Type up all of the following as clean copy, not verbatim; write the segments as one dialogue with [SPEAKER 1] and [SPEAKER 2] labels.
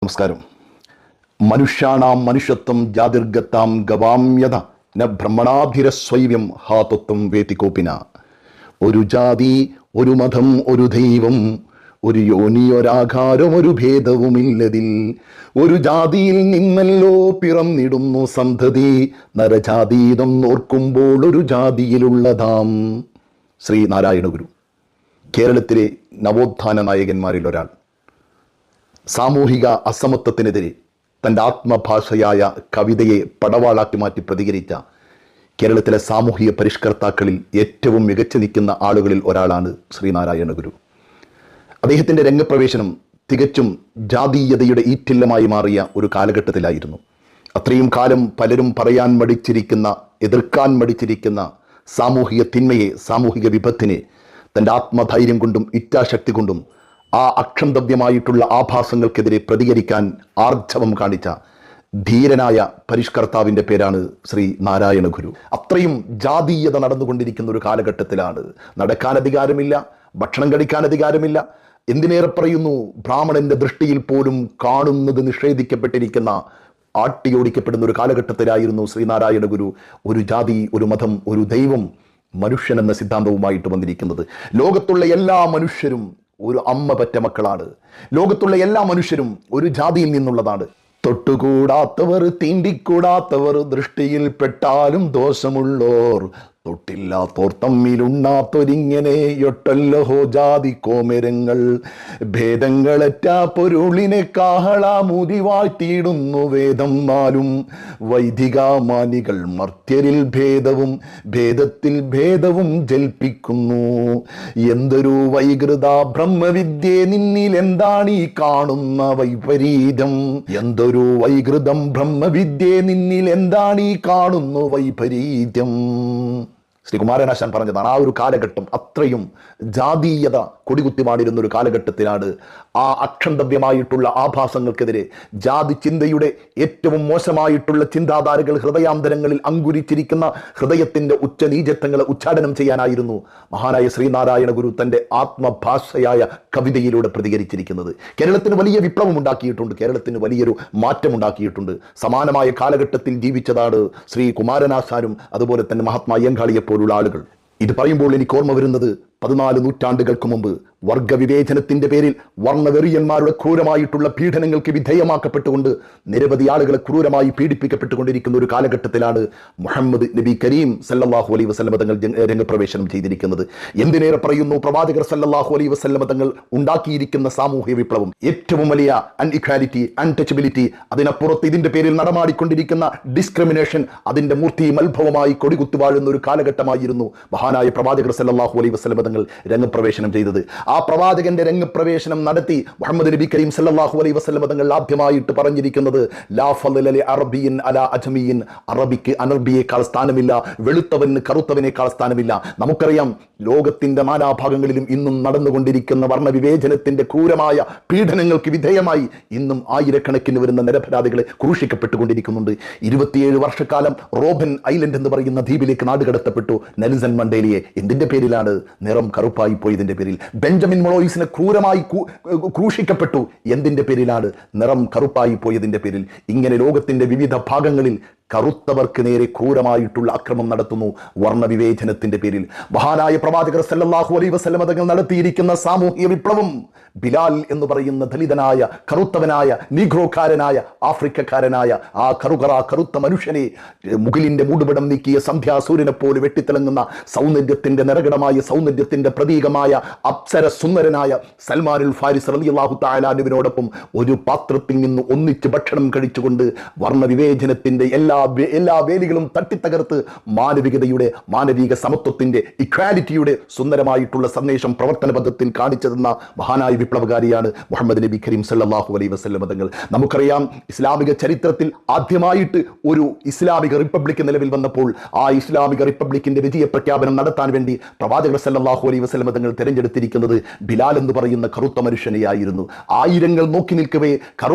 [SPEAKER 1] നമസ്കാരം. മനുഷ്യാണാം മനുഷ്യത്വം ജാതിർഗത്താം ഗവാമ്യത ന ബ്രഹ്മണാധിരസ്വൈവ്യം ഹാതത്വം വേതികോപിന. ഒരു ജാതി, ഒരു മതം, ഒരു ദൈവം, ഒരു യോനി, ഒരാകാരം, ഒരു ഭേദവുമില്ലതിൽ. ഒരു ജാതിയിൽ നിന്നല്ലോ പിറന്നിടുന്നു സന്തതി, നരജാതീതം നോർക്കുമ്പോൾ ഒരു ജാതിയിലുള്ളതാം. ശ്രീ നാരായണ ഗുരു കേരളത്തിലെ നവോത്ഥാന നായകന്മാരിൽ ഒരാൾ. സാമൂഹിക അസമത്വത്തിനെതിരെ തൻ്റെ ആത്മഭാഷയായ കവിതയെ പടവാളാക്കി മാറ്റി പ്രതികരിച്ച കേരളത്തിലെ സാമൂഹിക പരിഷ്കർത്താക്കളിൽ ഏറ്റവും മികച്ചു നിൽക്കുന്ന ആളുകളിൽ ഒരാളാണ് ശ്രീനാരായണ ഗുരു. അദ്ദേഹത്തിൻ്റെ രംഗപ്രവേശനം തികച്ചും ജാതീയതയുടെ ഈറ്റില്ലമായി മാറിയ ഒരു കാലഘട്ടത്തിലായിരുന്നു. അത്രയും കാലം പലരും പറയാൻ മടിച്ചിരിക്കുന്ന, എതിർക്കാൻ മടിച്ചിരിക്കുന്ന സാമൂഹിക തിന്മയെ, സാമൂഹിക വിപത്തിനെ തൻ്റെ ആത്മധൈര്യം കൊണ്ടും ഇച്ഛാശക്തി കൊണ്ടും ആ അക്ഷന്തവ്യമായിട്ടുള്ള ആഭാസങ്ങൾക്കെതിരെ പ്രതികരിക്കാൻ ആർജവം കാണിച്ച ധീരനായ പരിഷ്കർത്താവിൻ്റെ പേരാണ് ശ്രീ നാരായണ ഗുരു. അത്രയും ജാതീയത നടന്നുകൊണ്ടിരിക്കുന്ന ഒരു കാലഘട്ടത്തിലാണ്. നടക്കാൻ അധികാരമില്ല, ഭക്ഷണം കഴിക്കാൻ അധികാരമില്ല, എന്തിനേറെ പറയുന്നു, ബ്രാഹ്മണന്റെ ദൃഷ്ടിയിൽ പോലും കാണുന്നത് നിഷേധിക്കപ്പെട്ടിരിക്കുന്ന, ആട്ടിയോടിക്കപ്പെടുന്ന ഒരു കാലഘട്ടത്തിലായിരുന്നു ശ്രീനാരായണ ഗുരു ഒരു ജാതി, ഒരു മതം, ഒരു ദൈവം, മനുഷ്യൻ എന്ന സിദ്ധാന്തവുമായിട്ട് വന്നിരിക്കുന്നത്. ലോകത്തുള്ള എല്ലാ മനുഷ്യരും ഒരു അമ്മ പറ്റ മക്കളാണ്. ലോകത്തുള്ള എല്ലാ മനുഷ്യരും ഒരു ജാതിയിൽ നിന്നുള്ളതാണ്. തൊട്ടുകൂടാത്തവർ, തീണ്ടിക്കൂടാത്തവർ, ദൃഷ്ടിയിൽ പെട്ടാലും ദോഷമുള്ളോർ, തൊട്ടില്ലാത്തോർ തമ്മിലുണ്ണാത്തൊരിങ്ങനെ യൊട്ടല്ലഹോ ജാതി കോമരങ്ങൾ. ഭേദങ്ങളറ്റ പൊരുളിനെ കാഹളാമുതി വാഴ്ത്തിയിടുന്നു വേദം നാലും. വൈദികമാനികൾ മർത്യരിൽ ഭേദവും ഭേദത്തിൽ ഭേദവും ജൽപ്പിക്കുന്നു. എന്തൊരു വൈകൃത ബ്രഹ്മവിദ്യേ നിന്നിൽ എന്താണീ കാണുന്ന വൈപരീതം. എന്തൊരു വൈകൃതം ബ്രഹ്മവിദ്യേ നിന്നിൽ എന്താണീ കാണുന്നു വൈപരീത്യം. ശ്രീ കുമാരനാശാൻ പറഞ്ഞതാണ്. ആ ഒരു കാലഘട്ടം അത്രയും ജാതീയത കൊടികുത്തിമാടിയിരുന്ന ഒരു കാലഘട്ടത്തിലാണ് ആ അക്ഷന്തവ്യമായിട്ടുള്ള ആഭാസങ്ങൾക്കെതിരെ, ജാതി ചിന്തയുടെ ഏറ്റവും മോശമായിട്ടുള്ള ചിന്താധാരകൾ ഹൃദയാന്തരങ്ങളിൽ അങ്കുരിച്ചിരിക്കുന്ന ഹൃദയത്തിൻ്റെ ഉച്ചനീചത്വങ്ങളെ ഉച്ചാടനം ചെയ്യാനായിരുന്നു മഹാനായ ശ്രീനാരായണ ഗുരു തൻ്റെ ആത്മഭാഷയായ കവിതയിലൂടെ പ്രതികരിച്ചിരിക്കുന്നത്. കേരളത്തിന് വലിയ വിപ്ലവം ഉണ്ടാക്കിയിട്ടുണ്ട്, കേരളത്തിന് വലിയൊരു മാറ്റമുണ്ടാക്കിയിട്ടുണ്ട്. സമാനമായ കാലഘട്ടത്തിൽ ജീവിച്ചതാണ് ശ്രീ കുമാരനാശാനും അതുപോലെ തന്നെ മഹാത്മാ അയ്യങ്കാളിയെ പോലുള്ള ആളുകൾ. ഇത് പറയുമ്പോൾ എനിക്ക് ഓർമ്മ വരുന്നത് 14 നൂറ്റാണ്ടുകൾക്ക് മുമ്പ് വർഗവിവേചനത്തിന്റെ പേരിൽ വർണ്ണവെറിയന്മാരുടെ ക്രൂരമായിട്ടുള്ള പീഡനങ്ങൾക്ക് വിധേയമാക്കപ്പെട്ടുകൊണ്ട് നിരവധി ആളുകളെ ക്രൂരമായി പീഡിപ്പിക്കപ്പെട്ടുകൊണ്ടിരിക്കുന്ന ഒരു കാലഘട്ടത്തിലാണ് മുഹമ്മദ് നബി കരീം സല്ലല്ലാഹു അലൈഹി വസല്ലമ തങ്ങൾ രംഗപ്രവേശനം ചെയ്തിരിക്കുന്നത്. എന്തിനേറെ പറയുന്നു, പ്രവാചകർ സല്ലല്ലാഹു അലൈഹി വസല്ലമ തങ്ങൾ ഉണ്ടാക്കിയിരിക്കുന്ന സാമൂഹ്യ വിപ്ലവം, ഏറ്റവും വലിയ അൺഇക്വാലിറ്റി, അൺടച്ചബിലിറ്റി, അതിനപ്പുറത്ത് ഇതിന്റെ പേരിൽ നടമാടിക്കൊണ്ടിരിക്കുന്ന ഡിസ്ക്രിമിനേഷൻ, അതിന്റെ മൂർത്തിയും അത്ഭവമായി കൊടികുത്തി വാഴുന്ന ഒരു കാലഘട്ടമായിരുന്നു മഹാനായ പ്രവാചകർ സല്ലല്ലാഹു അലൈഹി വസല്ലമ തങ്ങൾ രംഗപ്രവേശനം ചെയ്തത്. ആ പ്രവാചകന്റെ രംഗപ്രവേശനം നടത്തി മുഹമ്മദ് നബി കരീം സല്ലല്ലാഹു അലൈഹി വസല്ലമ തങ്ങൾ ആദ്യമായിട്ട് പറഞ്ഞിരിക്കുന്നത് ലാ ഫളല ലി അറബിയിൻ അലാ അജ്മിയിൻ. അറബിക്ക് അനർബിയേക്കാൾ സ്ഥാനമില്ല, വെളുത്തവന് കറുത്തവനേക്കാൾ സ്ഥാനമില്ല. നമുക്കറിയാം ലോകത്തിന്റെ നാനാഭാഗങ്ങളിലും ഇന്നും നടന്നുകൊണ്ടിരിക്കുന്ന വർണ്ണവിവേചനത്തിന്റെ ക്രൂരമായ പീഡനങ്ങൾക്ക് വിധേയമായി ഇന്നും ആയിരക്കണക്കിന് വരുന്ന നിരപരാധികളെ ക്രൂശിക്കപ്പെട്ടുകൊണ്ടിരിക്കുന്നുണ്ട്. 27 വർഷക്കാലം റോബൻ ഐലൻഡ് എന്ന് പറയുന്ന ദ്വീപിലേക്ക് നാടുകടത്തപ്പെട്ടു നെൽസൺ മണ്ടേലയെ. എന്തിന്റെ പേരിലാണ്? നിറം കറുപ്പായി പോയതിന്റെ പേരിൽ. ബെഞ്ചമിൻ മൊളോയിസിനെ ക്രൂരമായി ക്രൂശിക്കപ്പെട്ടു. എന്തിന്റെ പേരിലാണ്? നിറം കറുപ്പായി പോയതിന്റെ പേരിൽ. ഇങ്ങനെ ലോകത്തിന്റെ വിവിധ ഭാഗങ്ങളിൽ കറുത്തവർക്ക് നേരെ ക്രൂരമായിട്ടുള്ള അക്രമം നടത്തുന്നു വർണ്ണവിവേചനത്തിന്റെ പേരിൽ. മഹാനായ പ്രവാചകർ സല്ലല്ലാഹു അലൈഹി വസല്ലമ തങ്ങൾ നടത്തിയിരിക്കുന്ന സാമൂഹിക വിപ്ലവം, ബിലാൽ എന്ന് പറയുന്ന ദലിതനായ, കറുത്തവനായ, നീഗ്രോക്കാരനായ, ആഫ്രിക്കക്കാരനായ ആ കറുത്ത മനുഷ്യനെ മുകിലിന്റെ മൂടുപടം നീക്കിയ സന്ധ്യാസൂര്യനെ പോലെ വെട്ടിത്തിളങ്ങുന്ന സൗന്ദര്യത്തിന്റെ നിറകടമായ സൗന്ദര്യത്തിന്റെ പ്രതീകമായ അപ്സര സുന്ദരനായ സൽമാനുൽ ഫാരിസ് റളിയല്ലാഹു തആല അൻഹുവിനോടൊപ്പം ഒരു പാത്രത്തിൽ നിന്ന് ഒന്നിച്ച് ഭക്ഷണം കഴിച്ചുകൊണ്ട് വർണ്ണവിവേചനത്തിന്റെ എല്ലാ വേലികളും തട്ടിത്തകർത്ത് മാനവികതയുടെ, മാനവിക സമത്വത്തിന്റെ, ഇക്വാലിറ്റിയുടെ സുന്ദരമായിട്ടുള്ള സന്ദേശം പ്രവർത്തന പദ്ധത്തിൽ കാണിച്ചതെന്ന മഹാനായ വിപ്ലവകാരിയാണ് മുഹമ്മദ് നബി കരീം സല്ലല്ലാഹു അലൈഹി വസല്ലമ തങ്ങൾ. നമുക്കറിയാം, ഇസ്ലാമിക ചരിത്രത്തിൽ ആദ്യമായിട്ട് ഒരു ഇസ്ലാമിക റിപ്പബ്ലിക് നിലവിൽ വന്നപ്പോൾ ആ ഇസ്ലാമിക റിപ്പബ്ലിക്കിന്റെ വിജയ പ്രഖ്യാപനം നടത്താൻ വേണ്ടി പ്രവാചകർ സല്ലല്ലാഹു അലൈഹി വസല്ലമ തങ്ങൾ തിരഞ്ഞെടുത്തിരിക്കുന്നത് ബിലാൽ എന്ന് പറയുന്ന കറുത്ത മനുഷ്യനെയായിരുന്നു. ആയിരങ്ങൾ നോക്കി നിൽക്കവേ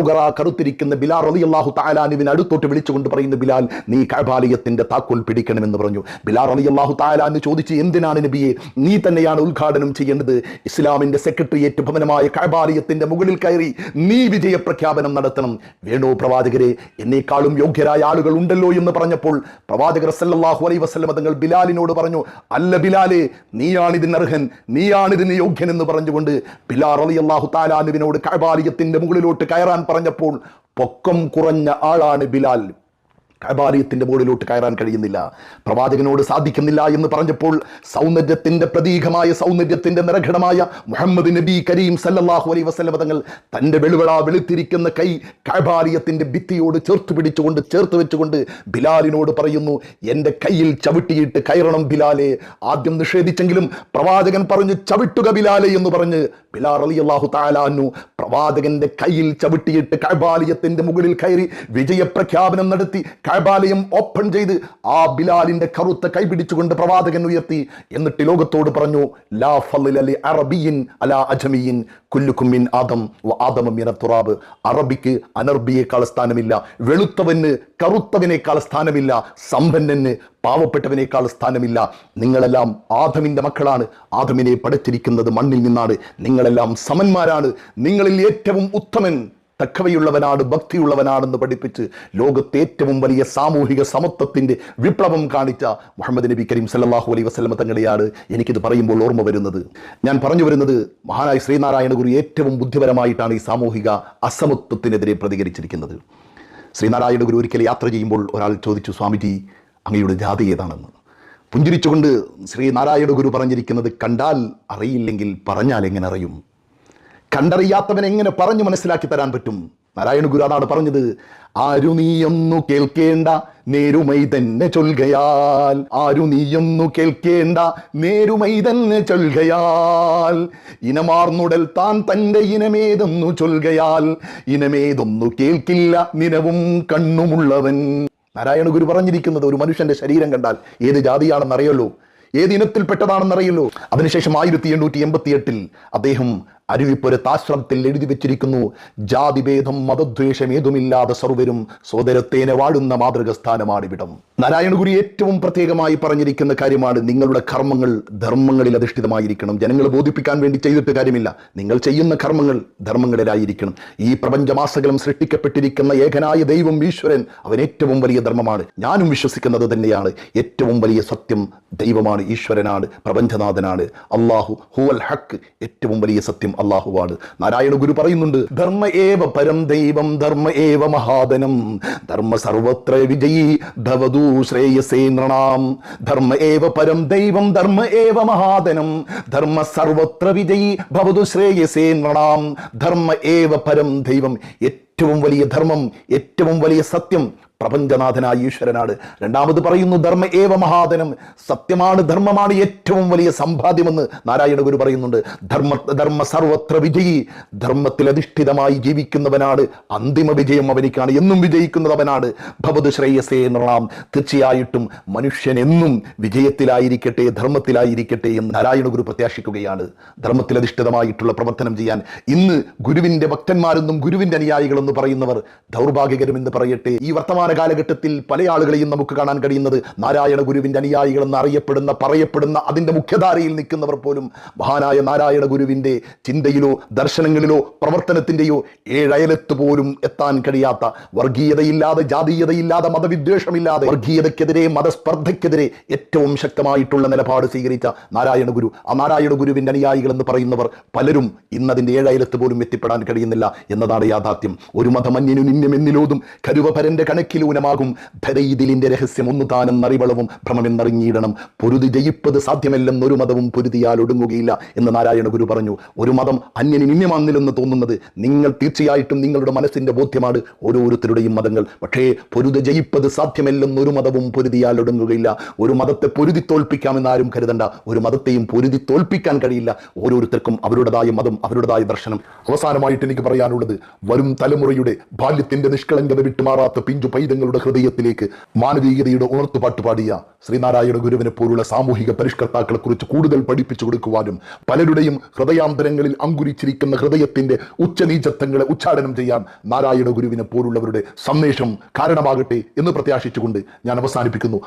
[SPEAKER 1] കറുത്തിരിക്കുന്ന ബിലാൽ റളിയല്ലാഹു തആല അൻഹുവിനെ അടുത്തോട്ട് വിളിച്ചുകൊണ്ട് പറയുന്ന, ബിലാൽ ബിലാൽ, നീ കഅബാലയത്തിന്റെ താക്കോൽ പിടിക്കണമെന്ന് പറഞ്ഞു. ബിലാൽ റളിയല്ലാഹു തആല അൻഹു ചോദിച്ചു, എന്തിനാണ് നബിയെ? നീ തന്നെയാണ് ഉദ്ഘാടനം ചെയ്യേണ്ടത്. ഇസ്ലാമിന്റെ സെക്രട്ടേറിയറ്റ് ഭവനമായ കഅബാലയത്തിന്റെ മുകളിൽ കയറി നീ വിജയ പ്രഖ്യാപനം നടത്തണം. വേണോ പ്രവാചകരെ, എന്നേക്കാളും യോഗ്യരായ ആളുകൾ ഉണ്ടല്ലോ എന്ന് പറഞ്ഞപ്പോൾ പ്രവാചകർ സല്ലല്ലാഹു അലൈഹി വസല്ലം തങ്ങൾ ബിലാലിനോട് പറഞ്ഞു, അല്ല ബിലാലെ, നീയാണിതിന് അർഹൻ, നീയാണിതിന് യോഗ്യൻ എന്ന് പറഞ്ഞുകൊണ്ട് ബിലാൽ റളിയല്ലാഹു തആല അൻഹുവിനോട് കഅബാലയത്തിന്റെ മുകളിലോട്ട് കയറാൻ പറഞ്ഞപ്പോൾ പൊക്കം കുറഞ്ഞ ആളാണ് ബിലാൽ. കഅബാലയത്തിന്റെ മുകളിലോട്ട് കയറാൻ കഴിയുന്നില്ല, പ്രവാചകനോട് സാധിക്കുന്നില്ല എന്ന് പറഞ്ഞപ്പോൾ സൗന്ദര്യത്തിന്റെ പ്രതീകമായ, സൗന്ദര്യത്തിന്റെ നിറഘടമായ മുഹമ്മദ് നബി കരീം സല്ലല്ലാഹു അലൈഹി വസല്ലം തങ്ങൾ തന്റെ വെളുത്തിരിക്കുന്ന കൈ കഅബാലയത്തിന്റെ ഭിത്തിയോട് ചേർത്ത് വെച്ചുകൊണ്ട് ബിലാലിനോട് പറയുന്നു, എന്റെ കയ്യിൽ ചവിട്ടിയിട്ട് കയറണം ബിലാലെ. ആദ്യം നിഷേധിച്ചെങ്കിലും പ്രവാചകൻ പറഞ്ഞു, ചവിട്ടുക ബിലാലെ എന്ന് പറഞ്ഞ് ബിലാൽ റളിയല്ലാഹു തആല അൻഹു പ്രവാചകന്റെ കയ്യിൽ ചവിട്ടിയിട്ട് കഅബാലയത്തിന്റെ മുകളിൽ കയറി വിജയപ്രഖ്യാപനം നടത്തി. കഅബാലയം ഓപ്പൺ ചെയ്ത് ആ ബിലാലിന്റെ കറുത്ത കൈ പിടിച്ചുകൊണ്ട് പ്രവാചകൻ ഉയർത്തി. എന്നിട്ട് ലോകത്തോട് പറഞ്ഞു, ലാ ഫളല ലി അറബിയിൻ അലാ അജമിയിൻ കുല്ലുകും മിൻ ആദം വ ആദമ മിന തുറാബ്. അറബിക്ക് അനർബിയേക്കാൾ സ്ഥാനമില്ല, വെളുത്തവന് കറുത്തവനേക്കാൾ സ്ഥാനമില്ല, സമ്പന്നന് പാവപ്പെട്ടവനേക്കാൾ സ്ഥാനമില്ല. നിങ്ങളെല്ലാം ആദമിന്റെ മക്കളാണ്, ആദമിനെ പടച്ചിരിക്കുന്നത് മണ്ണിൽ നിന്നാണ്, നിങ്ങളെല്ലാം സമന്മാരാണ്, നിങ്ങളിൽ ഏറ്റവും ഉത്തമൻ തഖ്വയുള്ളവനാണ്, ഭക്തിയുള്ളവനാണെന്ന് പഠിപ്പിച്ച് ലോകത്തെ ഏറ്റവും വലിയ സാമൂഹിക സമത്വത്തിന്റെ വിപ്ലവം കാണിച്ച മുഹമ്മദ് നബി കരീം സല്ലല്ലാഹു അലൈഹി വസല്ലം തങ്ങളെയാണ് എനിക്കിത് പറയുമ്പോൾ ഓർമ്മ വരുന്നത്. ഞാൻ പറഞ്ഞു വരുന്നത്, മഹാനായ ശ്രീനാരായണ ഗുരു ഏറ്റവും ബുദ്ധിപരമായിട്ടാണ് ഈ സാമൂഹിക അസമത്വത്തിനെതിരെ പ്രതികരിച്ചിരിക്കുന്നത്. ശ്രീനാരായണ ഗുരു ഒരിക്കൽ യാത്ര ചെയ്യുമ്പോൾ ഒരാൾ ചോദിച്ചു, സ്വാമിജി അങ്ങയുടെ ജാതി ഏതാണെന്ന്. പുഞ്ചിരിച്ചുകൊണ്ട് ശ്രീനാരായണ ഗുരു പറഞ്ഞിരിക്കുന്നത്, കണ്ടാൽ അറിയില്ലെങ്കിൽ പറഞ്ഞാൽ എങ്ങനെ അറിയും? കണ്ടറിയാത്തവൻ എങ്ങനെ പറഞ്ഞു മനസ്സിലാക്കി തരാൻ പറ്റും? നാരായണ ഗുരു അതാണ് പറഞ്ഞത്, ആരു നീയൊന്നു കേൾക്കേണ്ട നേരുമൈ തന്നെ ചൊൽകയാൽ, ആരു നീയൊന്നു കേൾക്കേണ്ട നേരുമൈ തന്നെ ചൊൽകയാൽ, ഇനമാർന്നുടൽ താൻ തൻ്റെ ഇനമേതൊന്നു ചൊൽകയാൽ, ഇനമേതൊന്നു കേൾക്കില്ല നിനവും കണ്ണുമുള്ളവൻ. നാരായണ ഗുരു പറഞ്ഞിരിക്കുന്നത്, ഒരു മനുഷ്യന്റെ ശരീരം കണ്ടാൽ ഏത് ജാതിയാണെന്നറിയല്ലോ, ഏത് ഇനത്തിൽപ്പെട്ടതാണെന്നറിയല്ലോ. അതിനുശേഷം 1888 അദ്ദേഹം അരുവിപ്പുരത്താശ്രമത്തിൽ എഴുതി വെച്ചിരിക്കുന്നു, ജാതിഭേദം മതദ്വേഷം ഏതുമില്ലാതെ സർവരും സോദരത്തേനെ വാഴുന്ന മാതൃക സ്ഥാനമാണിവിടം. നാരായണ ഗുരു ഏറ്റവും പ്രത്യേകമായി പറഞ്ഞിരിക്കുന്ന കാര്യമാണ്, നിങ്ങളുടെ കർമ്മങ്ങൾ ധർമ്മങ്ങളിൽ അധിഷ്ഠിതമായിരിക്കണം. ജനങ്ങളെ ബോധിപ്പിക്കാൻ വേണ്ടി ചെയ്തിട്ട് കാര്യമില്ല, നിങ്ങൾ ചെയ്യുന്ന കർമ്മങ്ങൾ ധർമ്മങ്ങളിലായിരിക്കണം. ഈ പ്രപഞ്ചമാസകലം സൃഷ്ടിക്കപ്പെട്ടിരിക്കുന്ന ഏകനായ ദൈവം ഈശ്വരൻ, അവൻ ഏറ്റവും വലിയ ധർമ്മമാണ്. ഞാനും വിശ്വസിക്കുന്നത് തന്നെയാണ്, ഏറ്റവും വലിയ സത്യം ദൈവമാണ്, ഈശ്വരനാണ്, പ്രപഞ്ചനാഥനാണ്. അല്ലാഹു ഹുവൽ ഹഖ്, ഏറ്റവും വലിയ സത്യം അല്ലാഹുവാണ്. നാരായണ ഗുരു പറയുന്നുണ്ട്, ധർമ്മ ഏവ പരം ദൈവം ധർമ്മ ഏവ മഹാദനം ധർമ്മ സർവത്ര വിജയീ ഭവതു ശ്രേയസേ നൃണാം. ധർമ്മ ഏവ പരം ദൈവം ധർമ്മ ഏവ മഹാദനം ധർമ്മ സർവത്ര വിജയീ ഭവതു ശ്രേയസേ നൃണാം. ധർമ്മ ഏവ പരം ദൈവം, ഏറ്റവും വലിയ ധർമ്മം, ഏറ്റവും വലിയ സത്യം പ്രപഞ്ചനാഥനായ ഈശ്വരനാണ്. രണ്ടാമത് പറയുന്നു, ധർമ്മ ഏവ മഹാദനം, സത്യമാണ്, ധർമ്മമാണ് ഏറ്റവും വലിയ സമ്പാദ്യമെന്ന് നാരായണ ഗുരു പറയുന്നുണ്ട്. ധർമ്മ സർവത്ര വിജയി, ധർമ്മത്തിൽ അധിഷ്ഠിതമായി ജീവിക്കുന്നവനാണ് അന്തിമ വിജയം അവനിക്കാണ്, എന്നും വിജയിക്കുന്നവനാണ്. ഭവതു ശ്രേയസേ നൃണാം, തീർച്ചയായിട്ടും മനുഷ്യൻ എന്നും വിജയത്തിലായിരിക്കട്ടെ, ധർമ്മത്തിലായിരിക്കട്ടെ എന്ന് നാരായണ ഗുരു പ്രത്യാശിക്കുകയാണ്. ധർമ്മത്തിൽ അധിഷ്ഠിതമായിട്ടുള്ള പ്രവർത്തനം ചെയ്യാൻ ഇന്ന് ഗുരുവിന്റെ ഭക്തന്മാരെന്നും ഗുരുവിന്റെ അനുയായികളെന്ന് പറയുന്നവർ ദൗർഭാഗ്യകരമെന്ന് പറയട്ടെ. ഈ വർത്തമാന കാലഘട്ടത്തിൽ പല ആളുകളെയും നമുക്ക് കാണാൻ കഴിയുന്നത് നാരായണ ഗുരുവിന്റെ അനുയായികളെന്ന് അറിയപ്പെടുന്ന, പറയപ്പെടുന്ന, അതിന്റെ മുഖ്യധാരയിൽ നിൽക്കുന്നവർ പോലും മഹാനായ നാരായണ ഗുരുവിന്റെ ചിന്തയിലോ ദർശനങ്ങളിലോ പ്രവർത്തനത്തിന്റെയോ ഏഴയലത്ത് പോലും എത്താൻ കഴിയാത്ത, വർഗീയതയില്ലാതെ, ജാതീയതയില്ലാതെ, മതവിദ്വേഷമില്ലാതെ, വർഗീയതയ്ക്കെതിരെ, മതസ്പർദ്ധയ്ക്കെതിരെ ഏറ്റവും ശക്തമായിട്ടുള്ള നിലപാട് സ്വീകരിച്ച നാരായണ ഗുരു, ആ നാരായണ ഗുരുവിന്റെ അനുയായികൾ എന്ന് പറയുന്നവർ പലരും ഇന്നതിന്റെ ഏഴയലത്ത് പോലും എത്തിപ്പെടാൻ കഴിയുന്നില്ല എന്നതാണ് യാഥാർത്ഥ്യം. ഒരു മതമന്യനു നിന്യമെന്നിലോതും കരുവഭരന്റെ കണക്കിലൂനമാകും ധരയിതിലിന്റെ രഹസ്യം ഒന്നു താനും നറിവളവും ഭ്രമമെന്നറിഞ്ഞിടണം. പൊരുതി ജയിപ്പത് സാധ്യമല്ലെന്നൊരു മതവും പൊരുതിയാൽ ഒടുങ്ങുകയില്ല എന്ന് നാരായണ ഗുരു പറഞ്ഞു. ഒരു മതം അന്യന് നിന്യമാന്നില്ലെന്ന് തോന്നുന്നത് നിങ്ങൾ തീർച്ചയായിട്ടും നിങ്ങളുടെ മനസ്സിന്റെ ബോധ്യമാണ്, ഓരോരുത്തരുടെയും മതങ്ങൾ. പക്ഷേ പൊരുതി ജയിപ്പത് സാധ്യമല്ലെന്നൊരു മതവും പൊരുതിയാൽ ഒടുങ്ങുകയില്ല. ഒരു മതത്തെ പൊരുതി തോൽപ്പിക്കാമെന്ന് ആരും കരുതണ്ട, ഒരു മതത്തെയും പൊരുതി തോൽപ്പിക്കാൻ കഴിയില്ല. ഓരോരുത്തർക്കും അവരുടേതായ മതം, അവരുടേതായ ദർശനം. അവസാനമായിട്ട് എനിക്ക് പറയാനുള്ളത്, വരും തലമുറയുടെ ബാല്യത്തിന്റെ നിഷ്കളങ്കത വിട്ടുമാറാത്ത പിഞ്ചു പൈതൽ ജനജീവിതങ്ങളുടെ ഹൃദയത്തിലേക്ക് മാനവീയതയുടെ ഉണർത്തുപാട്ട് പാടിയ ശ്രീനാരായണ ഗുരുവിനെ പോലുള്ള സാമൂഹിക പരിഷ്കർത്താക്കളെ കുറിച്ച് കൂടുതൽ പഠിപ്പിച്ചു കൊടുക്കുവാനും പലരുടെയും ഹൃദയാന്തരങ്ങളിൽ അങ്കുരിച്ചിരിക്കുന്ന ഹൃദയത്തിന്റെ ഉച്ചനീചത്വങ്ങളെ ഉച്ചാടനം ചെയ്യാൻ നാരായണ ഗുരുവിനെ പോലുള്ളവരുടെ സന്ദേശം കാരണമാകട്ടെ എന്ന് പ്രത്യാശിച്ചുകൊണ്ട് ഞാൻ അവസാനിപ്പിക്കുന്നു.